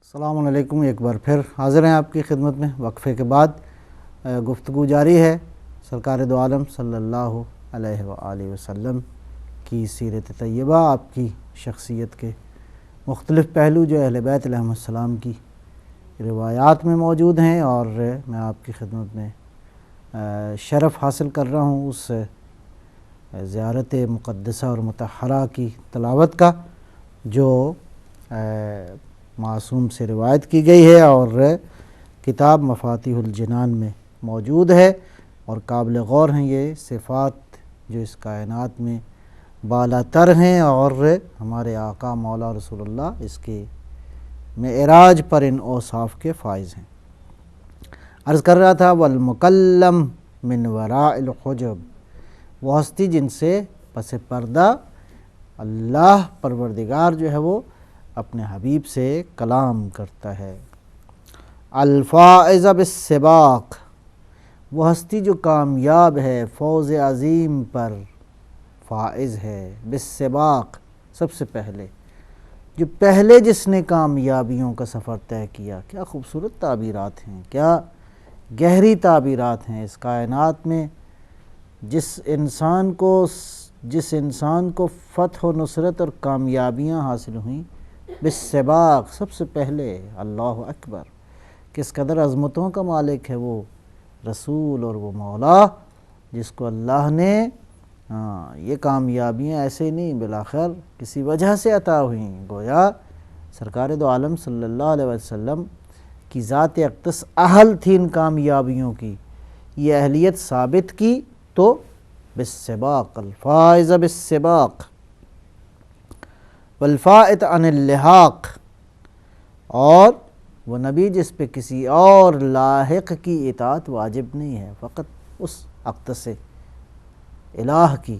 السلام علیکم، ایک بار پھر حاضر ہیں آپ کی خدمت میں۔ وقفے کے بعد گفتگو جاری ہے سرکار دو عالم صلی اللہ علیہ وآلہ وسلم کی سیرت طیبہ، آپ کی شخصیت کے مختلف پہلو جو اہل بیت علیہم السلام کی روایات میں موجود ہیں، اور میں آپ کی خدمت میں شرف حاصل کر رہا ہوں اس زیارت مقدسہ اور مطہرہ کی تلاوت کا جو معصوم سے روایت کی گئی ہے اور کتاب مفاتیح الجنان میں موجود ہے، اور قابل غور ہیں یہ صفات جو اس کائنات میں بالا تر ہیں، اور ہمارے آقا مولا رسول اللہ اس کے معراج پر ان اوصاف کے فائز ہیں۔ عرض کر رہا تھا والمکلم من وراء الحجب، وہ ہستی جن سے پس پردہ اللہ پروردگار جو ہے وہ اپنے حبیب سے کلام کرتا ہے۔ الفائز بالسباق، وہ ہستی جو کامیاب ہے فوز عظیم پر فائز ہے، بالسباق سب سے پہلے، جو پہلے جس نے کامیابیوں کا سفر طے کیا۔ کیا خوبصورت تعبیرات ہیں، کیا گہری تعبیرات ہیں۔ اس کائنات میں جس انسان کو فتح و نصرت اور کامیابیاں حاصل ہوئیں بالسباق، سب سے پہلے، اللہ اکبر، کس قدر عظمتوں کا مالک ہے وہ رسول اور وہ مولا جس کو اللہ نے یہ کامیابیاں ایسے نہیں بالآخر کسی وجہ سے عطا ہوئیں۔ گویا سرکار دو عالم صلی اللہ علیہ وسلم کی ذات اقدس اہل تھی ان کامیابیوں کی، یہ اہلیت ثابت کی تو بالسباق، الفائز بالسباق والفائت عن اللحاق، اور وہ نبی جس پہ کسی اور لاحق کی اطاعت واجب نہیں ہے، فقط اس اقدس الہ کی،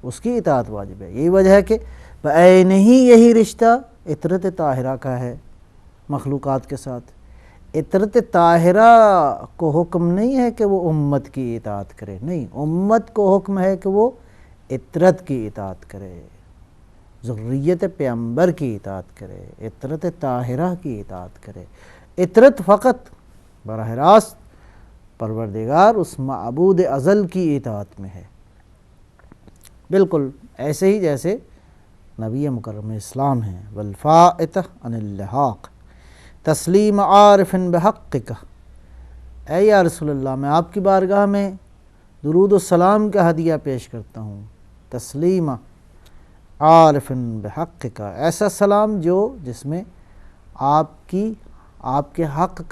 اس کی اطاعت واجب ہے۔ یہی وجہ ہے کہ بعینہ ہی یہی رشتہ عطرت طاہرہ کا ہے مخلوقات کے ساتھ۔ عطرت طاہرہ کو حکم نہیں ہے کہ وہ امت کی اطاعت کرے، نہیں، امت کو حکم ہے کہ وہ عطرت کی اطاعت کرے، ذریت پیغمبر کی اطاعت کرے، عطرت طاہرہ کی اطاعت کرے۔ عطرت فقط براہ راست پروردگار اس معبود ازل کی اطاعت میں ہے، بالکل ایسے ہی جیسے نبی مکرم اسلام ہیں۔ والفائتہ عن اللحاق تسلیم عارف بحقک، اے یا رسول اللہ میں آپ کی بارگاہ میں درود و سلام کا ہدیہ پیش کرتا ہوں، تسلیم عارف بحقک، ایسا سلام جس میں آپ کے حق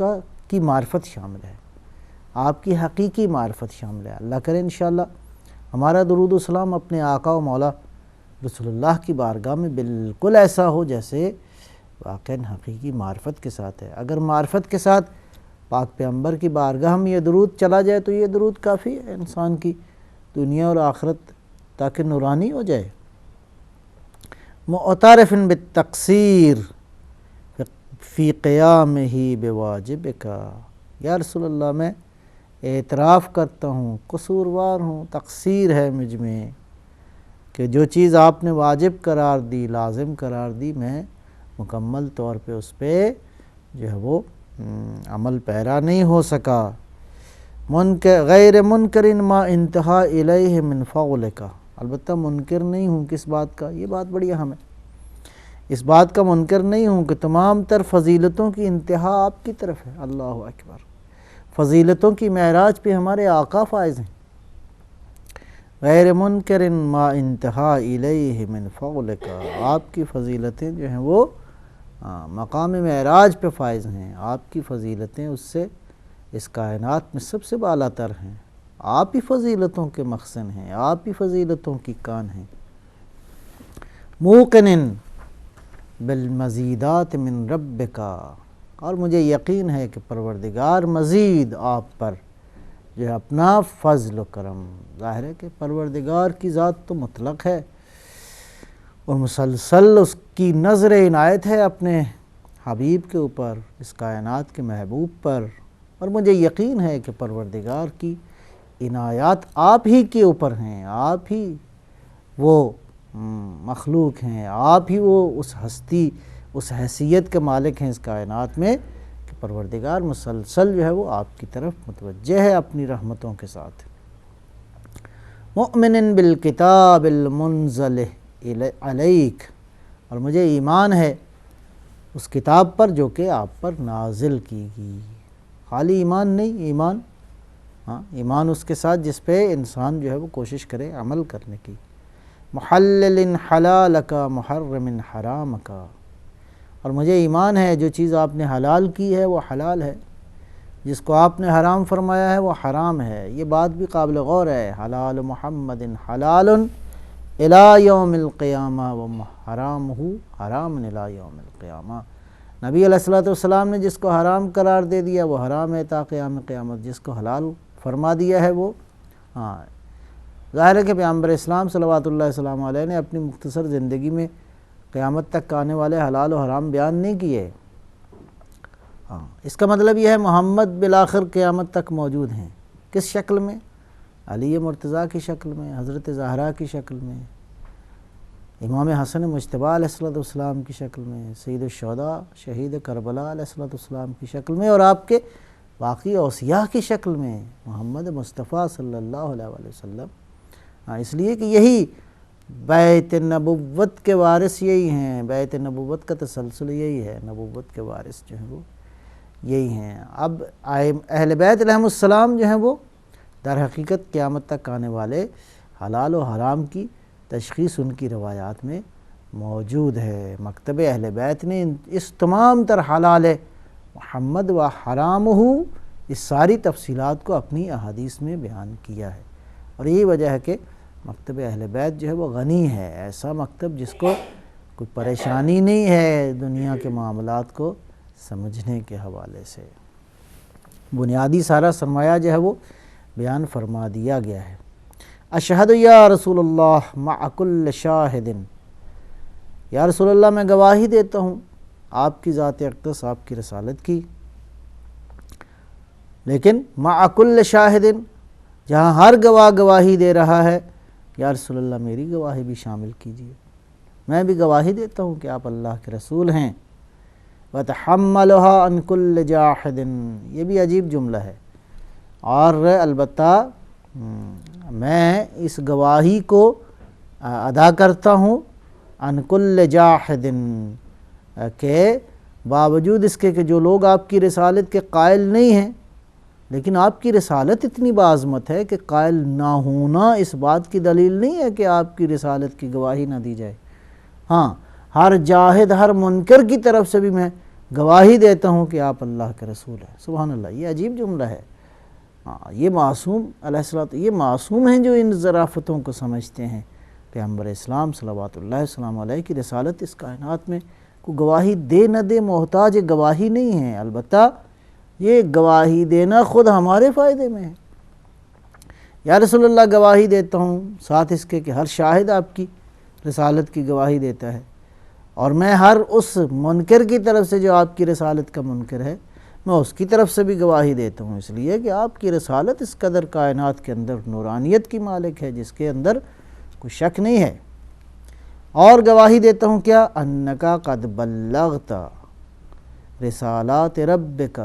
کی معرفت شامل ہے، آپ کی حقیقی معرفت شامل ہے۔ اللہ کرے انشاءاللہ ہمارا درود و سلام اپنے آقا و مولا رسول اللہ کی بارگاہ میں بالکل ایسا ہو جیسے واقعاً حقیقی معرفت کے ساتھ ہے۔ اگر معرفت کے ساتھ پاک پیغمبر کی بارگاہ میں یہ درود چلا جائے تو یہ درود کافی ہے انسان کی دنیا اور آخرت تاکہ نورانی ہو جائے۔ معترف بالتقصیر فی قیامہ بواجبک، یا رسول اللہ میں اعتراف کرتا ہوں، قصوروار ہوں، تقصیر ہے مجھ میں کہ جو چیز آپ نے واجب قرار دی، لازم قرار دی، میں مکمل طور پہ اس پہ جو ہے وہ عمل پیرا نہیں ہو سکا۔ غیر منکر ما انتہا الیہ من فضلک، البتہ منکر نہیں ہوں کس بات کا، یہ بات بڑی اہم ہے، اس بات کا منکر نہیں ہوں کہ تمام تر فضیلتوں کی انتہا آپ کی طرف ہے۔ اللہ اکبر، فضیلتوں کی معراج پہ ہمارے آقا فائز ہیں۔ غیر منکر ما انتہا الیہ من فضلک، آپ کی فضیلتیں جو ہیں وہ مقام معراج پہ فائز ہیں، آپ کی فضیلتیں اس سے اس کائنات میں سب سے بالا تر ہیں، آپ ہی فضیلتوں کے مخزن ہیں، آپ ہی فضیلتوں کی کان ہیں۔ موقن بالمزیدات من ربک، اور مجھے یقین ہے کہ پروردگار مزید آپ پر جو ہے اپنا فضل و کرم، ظاہر ہے کہ پروردگار کی ذات تو مطلق ہے اور مسلسل اس کی نظر عنایت ہے اپنے حبیب کے اوپر، اس کائنات کے محبوب پر، اور مجھے یقین ہے کہ پروردگار کی عنایات آپ ہی کے اوپر ہیں، آپ ہی وہ مخلوق ہیں، آپ ہی وہ اس ہستی اس حیثیت کے مالک ہیں اس کائنات میں کہ پروردگار مسلسل جو ہے وہ آپ کی طرف متوجہ ہے اپنی رحمتوں کے ساتھ۔ مؤمن بالکتاب المنزل علیک، اور مجھے ایمان ہے اس کتاب پر جو کہ آپ پر نازل کی گئی۔ خالی ایمان نہیں، ایمان اس کے ساتھ جس پہ انسان جو ہے وہ کوشش کرے عمل کرنے کی۔ محلل حلالک محرم حرامک، اور مجھے ایمان ہے جو چیز آپ نے حلال کی ہے وہ حلال ہے، جس کو آپ نے حرام فرمایا ہے وہ حرام ہے۔ یہ بات بھی قابل غور ہے، حلال محمد حلال الی یوم القیامہ و حرامہ حرام الی یوم القیامہ۔ نبی علیہ الصلوۃ والسلام نے جس کو حرام قرار دے دیا وہ حرام ہے تا قیام قیامت، جس کو حلال فرما دیا ہے وہ ظاہر ہے کہ پیغمبر اسلام صلوات اللہ وسلم علیہ نے اپنی مختصر زندگی میں قیامت تک آنے والے حلال و حرام بیان نہیں کیے۔ اس کا مطلب یہ ہے محمد بالآخر قیامت تک موجود ہیں۔ کس شکل میں؟ علی مرتضیٰ کی شکل میں، حضرت زہرا کی شکل میں، امام حسن مجتبی علیہ السلام کی شکل میں، سید الشہداء شہید کربلا علیہ السلام کی شکل میں، اور آپ کے باقی اوصیاء کی شکل میں، محمد مصطفیٰ صلی اللہ علیہ وسلم۔ اس لیے کہ یہی بیت نبوت کے وارث یہی ہیں، بیت نبوت کا تسلسل یہی ہے، نبوت کے وارث جو ہیں وہ یہی ہیں۔ اب اہل بیت علیہم السلام جو ہیں وہ در حقیقت قیامت تک آنے والے حلال و حرام کی تشخیص ان کی روایات میں موجود ہے۔ مکتب اہل بیت نے اس تمام تر حلال محمد و حرامہ اس ساری تفصیلات کو اپنی احادیث میں بیان کیا ہے، اور یہی وجہ ہے کہ مکتب اہل بیت جو ہے وہ غنی ہے، ایسا مکتب جس کو کوئی پریشانی نہیں ہے دنیا کے معاملات کو سمجھنے کے حوالے سے۔ بنیادی سارا سرمایہ جو ہے وہ بیان فرما دیا گیا ہے۔ اشہد یا رسول اللہ مع کل شاہد، یا رسول اللہ میں گواہی دیتا ہوں آپ کی ذات اقدس، آپ کی رسالت کی، لیکن مع کل شاہد، جہاں ہر گواہ گواہی دے رہا ہے یا رسول اللہ میری گواہی بھی شامل کیجیے، میں بھی گواہی دیتا ہوں کہ آپ اللہ کے رسول ہیں۔ وَتَحَمَّلُهَا عَنْ كُلِّ جَاحِدٍ، یہ بھی عجیب جملہ ہے، اور البتہ میں اس گواہی کو ادا کرتا ہوں عن کل جاحد، کہ باوجود اس کے کہ جو لوگ آپ کی رسالت کے قائل نہیں ہیں، لیکن آپ کی رسالت اتنی بعظمت ہے کہ قائل نہ ہونا اس بات کی دلیل نہیں ہے کہ آپ کی رسالت کی گواہی نہ دی جائے۔ ہر جاہد، ہر منکر کی طرف سے بھی میں گواہی دیتا ہوں کہ آپ اللہ کے رسول ہیں۔ سبحان اللہ، یہ عجیب جملہ ہے۔ یہ معصوم علیہ السلام، یہ معصوم ہیں جو ان ظرافتوں کو سمجھتے ہیں۔ پیغمبر اسلام صلوات اللہ وسلم علیہ کی رسالت اس کائنات میں کو گواہی دے نہ دے محتاج گواہی نہیں ہے، البتہ یہ گواہی دینا خود ہمارے فائدے میں ہے۔ یا رسول اللہ گواہی دیتا ہوں، ساتھ اس کے کہ ہر شاہد آپ کی رسالت کی گواہی دیتا ہے، اور میں ہر اس منکر کی طرف سے جو آپ کی رسالت کا منکر ہے میں اس کی طرف سے بھی گواہی دیتا ہوں، اس لیے کہ آپ کی رسالت اس قدر کائنات کے اندر نورانیت کی مالک ہے جس کے اندر کوئی شک نہیں ہے۔ اور گواہی دیتا ہوں کیا؟ انکا قد بلغت رسالات ربک،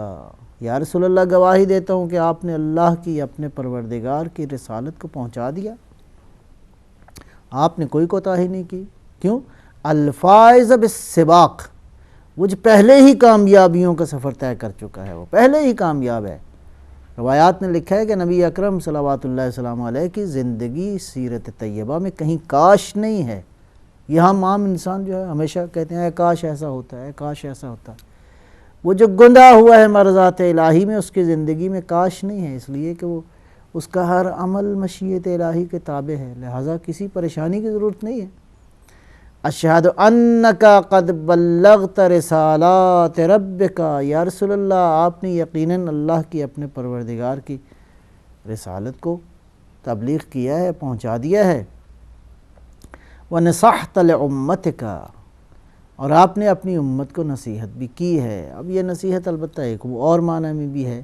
یا رسول اللہ گواہی دیتا ہوں کہ آپ نے اللہ کی، اپنے پروردگار کی رسالت کو پہنچا دیا، آپ نے کوئی کوتاہی نہیں کی۔ کیوں؟ الفائز بالسباق، وہ جو پہلے ہی کامیابیوں کا سفر طے کر چکا ہے، وہ پہلے ہی کامیاب ہے۔ روایات نے لکھا ہے کہ نبی اکرم صلوات اللہ وسلم علیہ کی زندگی سیرت طیبہ میں کہیں کاش نہیں ہے۔ یہاں عام انسان جو ہے ہمیشہ کہتے ہیں کاش ایسا ہوتا ہے، کاش ایسا ہوتا ہے۔ وہ جو گندا ہوا ہے مرضات الہی میں، اس کی زندگی میں کاش نہیں ہے، اس لیے کہ وہ اس کا ہر عمل مشیت الہی کے تابع ہے، لہٰذا کسی پریشانی کی ضرورت نہیں ہے۔ اشہد انکا قد بلغت رسالات ربک، یا رسول اللہ آپ نے یقیناً اللہ کی، اپنے پروردگار کی رسالت کو تبلیغ کیا ہے، پہنچا دیا ہے۔ وَنَصَحْتَ لِأُمَّتِكَ، اور آپ نے اپنی امت کو نصیحت بھی کی ہے۔ اب یہ نصیحت البتہ ایک وہ اور معنی میں بھی ہے،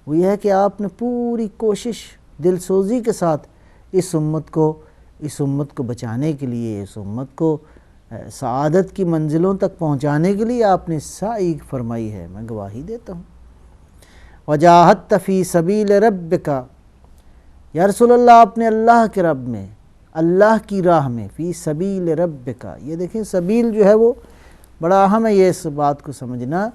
وہ یہ ہے کہ آپ نے پوری کوشش دل سوزی کے ساتھ اس امت کو بچانے کے لیے، اس امت کو سعادت کی منزلوں تک پہنچانے کے لیے آپ نے سعی فرمائی ہے، میں گواہی دیتا ہوں۔ وجاہدت فی سبیل ربک، یا رسول اللہ آپ نے اللہ کے رب میں، اللہ کی راہ میں، فی سبیل ربک، یہ دیکھیں سبیل جو ہے وہ بڑا اہم ہے، یہ اس بات کو سمجھنا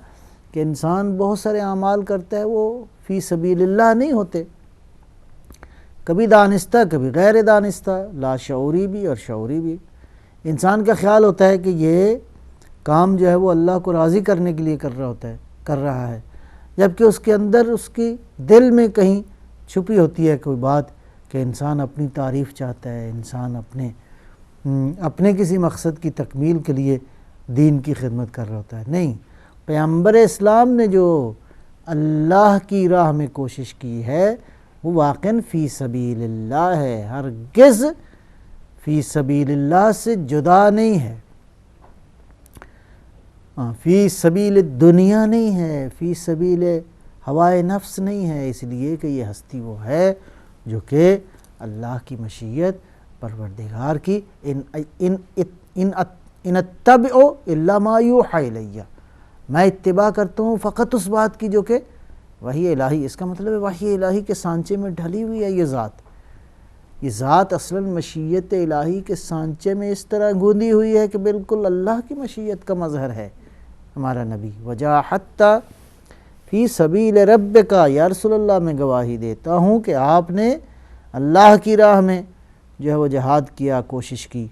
کہ انسان بہت سارے اعمال کرتا ہے وہ فی سبیل اللہ نہیں ہوتے، کبھی دانستہ کبھی غیر دانستہ، لا شعوری بھی اور شعوری بھی۔ انسان کا خیال ہوتا ہے کہ یہ کام جو ہے وہ اللہ کو راضی کرنے کے لیے کر رہا ہے، جبکہ اس کے اندر اس کی دل میں کہیں چھپی ہوتی ہے کوئی بات کہ انسان اپنی تعریف چاہتا ہے، انسان اپنے کسی مقصد کی تکمیل کے لیے دین کی خدمت کر رہا ہوتا ہے۔ نہیں، پیغمبر اسلام نے جو اللہ کی راہ میں کوشش کی ہے وہ واقعاً فی سبیل اللہ ہے، ہرگز فی سبیل اللہ سے جدا نہیں ہے، فی سبیل دنیا نہیں ہے، فی سبیل ہوائے نفس نہیں ہے، اس لیے کہ یہ ہستی وہ ہے جو کہ اللہ کی مشیت، پروردگار کی ان اتبع الا ما یوحی الی، میں اتباع کرتا ہوں فقط اس بات کی جو کہ وحی الہی، اس کا مطلب ہے وحی الہی کے سانچے میں ڈھلی ہوئی ہے یہ ذات اصلاً مشیت الہی کے سانچے میں اس طرح گوندی ہوئی ہے کہ بالکل اللہ کی مشیت کا مظہر ہے ہمارا نبی۔ وجاہدت فی سبیل ربک، یا رسول اللہ میں گواہی دیتا ہوں کہ آپ نے اللہ کی راہ میں جو ہے وہ جہاد کیا، کوشش کی۔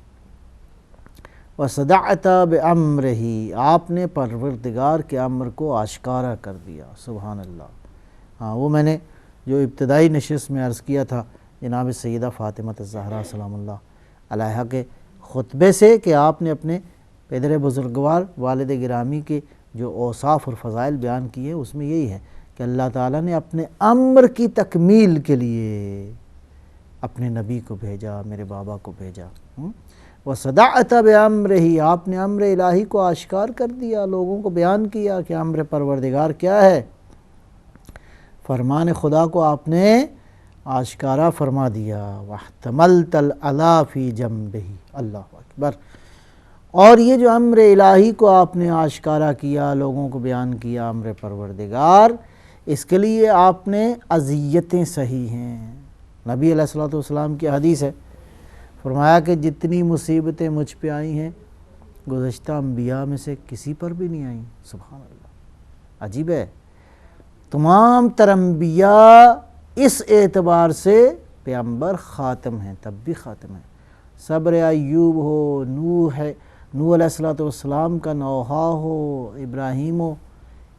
وصدعت بامرہ، آپ نے پروردگار کے امر کو آشکارا کر دیا، سبحان اللہ۔ ہاں، وہ میں نے جو ابتدائی نشست میں عرض کیا تھا جناب سیدہ فاطمہ الزہرا سلام اللہ علیہا کے خطبے سے کہ آپ نے اپنے پدر بزرگوار والد گرامی کے جو اوصاف اور فضائل بیان کیے، اس میں یہی ہے کہ اللہ تعالیٰ نے اپنے امر کی تکمیل کے لیے اپنے نبی کو بھیجا، میرے بابا کو بھیجا۔ وصدعت بامرہ، آپ نے امر الہی کو آشکار کر دیا، لوگوں کو بیان کیا کہ امر پروردگار کیا ہے، فرمان خدا کو آپ نے آشکارا فرما دیا۔ واحتملت الاذی فی جنبہ، اللہ اکبر۔ اور یہ جو امر الہی کو آپ نے آشکارا کیا، لوگوں کو بیان کیا امر پروردگار، اس کے لیے آپ نے اذیتیں سہی ہیں۔ نبی علیہ الصلوۃ والسلام کی حدیث ہے، فرمایا کہ جتنی مصیبتیں مجھ پہ آئی ہیں گزشتہ انبیاء میں سے کسی پر بھی نہیں آئیں، سبحان اللہ، عجیب ہے۔ تمام تر انبیاء اس اعتبار سے پیغمبر خاتم ہیں، تب بھی خاتم ہیں۔ صبر ایوب ہو، نوح علیہ الصلوۃ والسلام کا نوحہ ہو، ابراہیم و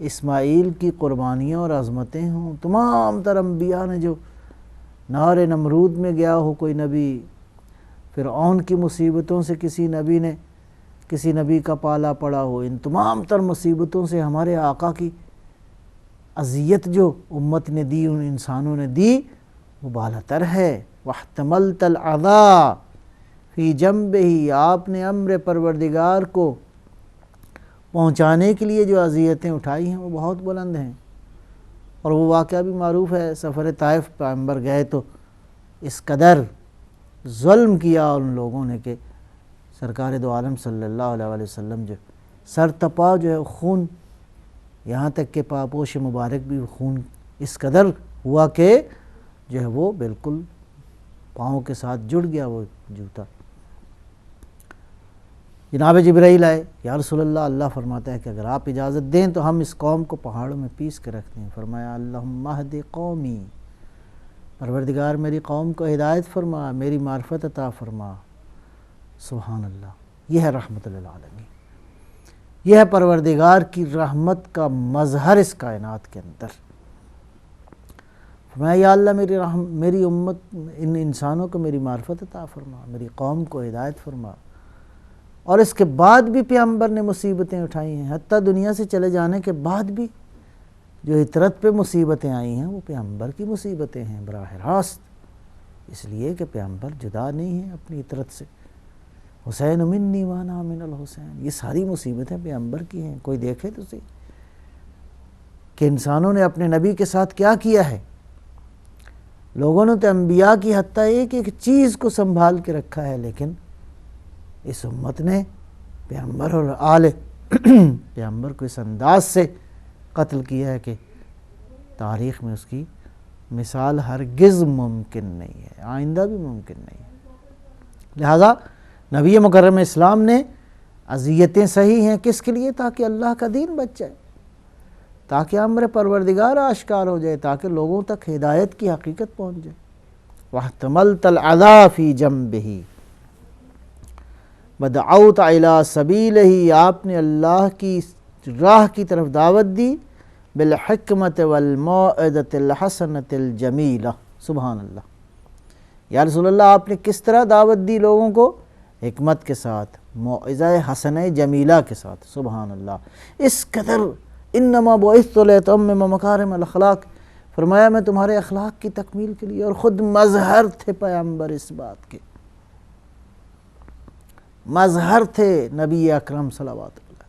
اسماعیل کی قربانیاں اور عظمتیں ہوں، تمام تر انبیاء نے جو نار نمرود میں گیا ہو کوئی نبی، فرعون کی مصیبتوں سے کسی نبی کا پالا پڑا ہو، ان تمام تر مصیبتوں سے ہمارے آقا کی اذیت جو امت نے دی، ان انسانوں نے دی، وہ بالاتر ہے۔ واحتملت الاذی فی جنبہ، آپ نے امر پروردگار کو پہنچانے کے لیے جو اذیتیں اٹھائی ہیں وہ بہت بلند ہیں، اور وہ واقعہ بھی معروف ہے۔ سفر طائف پیغمبر گئے تو اس قدر ظلم کیا ان لوگوں نے کہ سرکار دو عالم صلی اللہ علیہ وسلم جو سر تپا جو ہے خون، یہاں تک کہ پاپوش مبارک بھی خون اس قدر ہوا کہ جو ہے وہ بالکل پاؤں کے ساتھ جڑ گیا وہ جوتا۔ جناب جبرائیل آئے، یا رسول اللہ، اللہ فرماتا ہے کہ اگر آپ اجازت دیں تو ہم اس قوم کو پہاڑوں میں پیس کے رکھتے ہیں۔ فرمایا اللہم اہد قومی، پروردگار میری قوم کو ہدایت فرما، میری معرفت عطا فرما۔ سبحان اللہ، یہ ہے رحمت للعالمین، یہ ہے پروردگار کی رحمت کا مظہر اس کائنات کے اندر۔ فرمایا یا اللہ میری امت، ان انسانوں کو میری معرفت عطا فرما، میری قوم کو ہدایت فرما۔ اور اس کے بعد بھی پیغمبر نے مصیبتیں اٹھائی ہیں، حتیٰ دنیا سے چلے جانے کے بعد بھی جو اطرت پہ مصیبتیں آئی ہیں وہ پیغمبر کی مصیبتیں ہیں براہ راست، اس لیے کہ پیغمبر جدا نہیں ہیں اپنی اطرت سے۔ حسین منی وانا من الحسین، یہ ساری مصیبتیں پیغمبر کی ہیں۔ کوئی دیکھے تو صحیح کہ انسانوں نے اپنے نبی کے ساتھ کیا کیا ہے۔ لوگوں نے تو انبیاء کی حتیٰ ایک ایک چیز کو سنبھال کے رکھا ہے، لیکن اس امت نے پیغمبر اور آل پیغمبر کو اس انداز سے قتل کیا ہے کہ تاریخ میں اس کی مثال ہرگز ممکن نہیں ہے، آئندہ بھی ممکن نہیں ہے۔ لہٰذا نبی مکرم اسلام نے اذیتیں سہی ہیں کس کے لیے؟ تاکہ اللہ کا دین بچ جائے، تاکہ امر پروردگار آشکار ہو جائے، تاکہ لوگوں تک ہدایت کی حقیقت پہنچ جائے۔ وَاحْتَمَلْتَ الْعَذَا فِي جَنْبِهِ وَدَعَوْتَ إِلَىٰ سَبِيلِهِ، آپ نے اللہ کی راہ کی طرف دعوت دی بالحکمت والموعظۃ الحسنۃ الجمیلہ۔ سبحان اللہ، یا رسول اللہ آپ نے کس طرح دعوت دی لوگوں کو؟ حکمت کے ساتھ، موعظہ حسنہ جمیلہ کے ساتھ۔ سبحان اللہ، اس قدر انما بعثت لاتمم مکارم الاخلاق، فرمایا میں تمہارے اخلاق کی تکمیل کے لیے، اور خود مظہر تھے پیغمبر اس بات کے، مظہر تھے نبی اکرم صلوات اللہ۔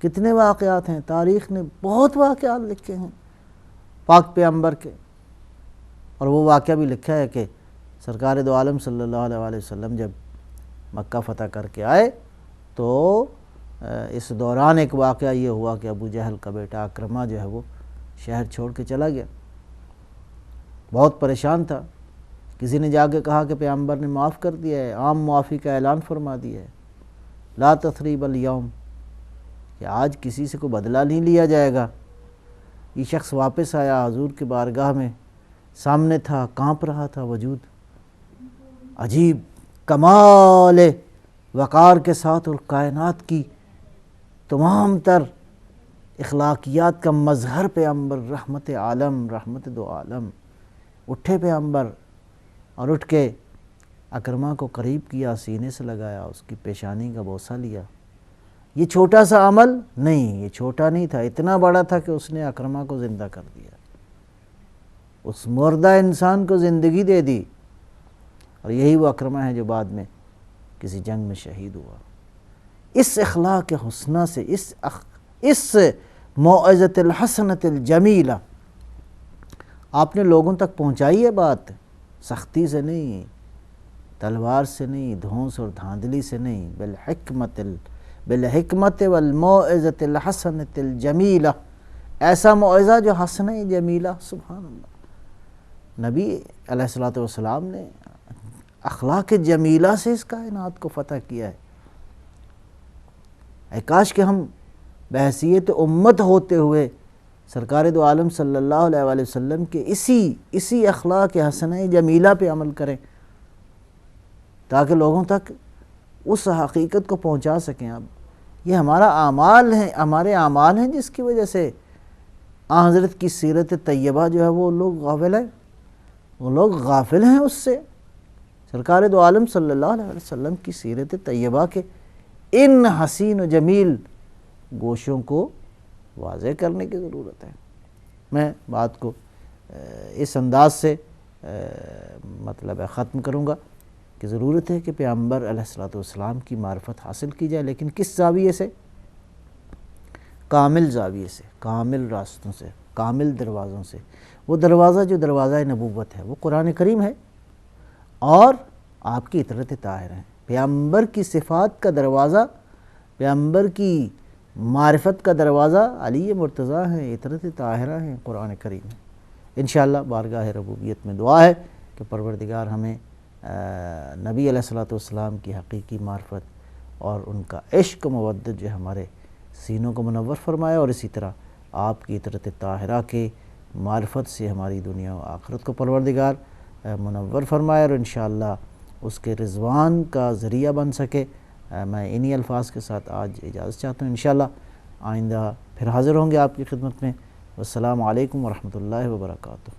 کتنے واقعات ہیں، تاریخ نے بہت واقعات لکھے ہیں پاک پیغمبر کے، اور وہ واقعہ بھی لکھا ہے کہ سرکار دو عالم صلی اللہ علیہ وآلہ وسلم جب مکہ فتح کر کے آئے تو اس دوران ایک واقعہ یہ ہوا کہ ابو جہل کا بیٹا اکرمہ جو ہے وہ شہر چھوڑ کے چلا گیا، بہت پریشان تھا۔ کسی نے جا کے کہا کہ پیغمبر نے معاف کر دیا ہے، عام معافی کا اعلان فرما دیا ہے، لا تثریب الیوم، کہ آج کسی سے کوئی بدلہ نہیں لیا جائے گا۔ یہ شخص واپس آیا حضور کی بارگاہ میں، سامنے تھا، کانپ رہا تھا وجود، عجیب کمال وقار کے ساتھ، اور کائنات کی تمام تر اخلاقیات کا مظہر پیغمبر، رحمت عالم، رحمت دو عالم۔ اٹھے پیغمبر اور اٹھ کے اکرمہ کو قریب کیا، سینے سے لگایا، اس کی پیشانی کا بوسہ لیا۔ یہ چھوٹا سا عمل نہیں، یہ چھوٹا نہیں تھا، اتنا بڑا تھا کہ اس نے اکرمہ کو زندہ کر دیا، اس مردہ انسان کو زندگی دے دی، اور یہی وہ اکرمہ ہے جو بعد میں کسی جنگ میں شہید ہوا۔ اس اخلاق حسنہ سے، اس موعظۃ الحسنۃ الجمیلہ آپ نے لوگوں تک پہنچائی ہے بات، سختی سے نہیں، تلوار سے نہیں، دھونس اور دھاندلی سے نہیں، بالحکمت والموعظۃ الحسنۃ الجمیلہ، ایسا موعظہ جو حسنہ جمیلہ۔ سبحان اللہ، نبی علیہ الصلوۃ والسلام نے اخلاق جمیلہ سے اس کائنات کو فتح کیا ہے۔ اے کاش کہ ہم بحیثیت امت ہوتے ہوئے سرکار دو عالم صلی اللہ علیہ وآلہ وسلم کے اسی اخلاق حسنہ جمیلہ پہ عمل کریں، تاکہ لوگوں تک اس حقیقت کو پہنچا سکیں۔ اب یہ ہمارے اعمال ہیں جس کی وجہ سے آن حضرت کی سیرت طیبہ جو ہے وہ لوگ غافل ہیں اس سے۔ سرکار دو عالم صلی اللہ علیہ وسلم کی سیرت طیبہ کے ان حسین و جمیل گوشوں کو واضح کرنے کی ضرورت ہے۔ میں بات کو اس انداز سے ختم کروں گا کہ ضرورت ہے کہ پیغمبر علیہ الصلوۃ والسلام کی معرفت حاصل کی جائے، لیکن کس زاویے سے؟ کامل زاویے سے، کامل راستوں سے، کامل دروازوں سے۔ وہ دروازہ جو دروازہ نبوت ہے وہ قرآن کریم ہے، اور آپ کی اطرت طاہر ہیں۔ پیغمبر کی صفات کا دروازہ، پیغمبر کی معرفت کا دروازہ علی مرتضیٰ ہیں، اطرت طاہرہ ہیں، قرآن کریم ہے۔ انشاءاللہ بارگاہ ربوبیت میں دعا ہے کہ پروردگار ہمیں نبی علیہ الصلوۃ والسلام کی حقیقی معرفت اور ان کا عشق و مودت جو ہمارے سینوں کو منور فرمائے، اور اسی طرح آپ کی اطرت طاہرہ کے معرفت سے ہماری دنیا و آخرت کو پروردگار منور فرمائے، اور انشاءاللہ اس کے رضوان کا ذریعہ بن سکے۔ میں انہی الفاظ کے ساتھ آج اجازت چاہتا ہوں، انشاءاللہ آئندہ پھر حاضر ہوں گے آپ کی خدمت میں۔ والسلام علیکم ورحمۃ اللہ وبرکاتہ۔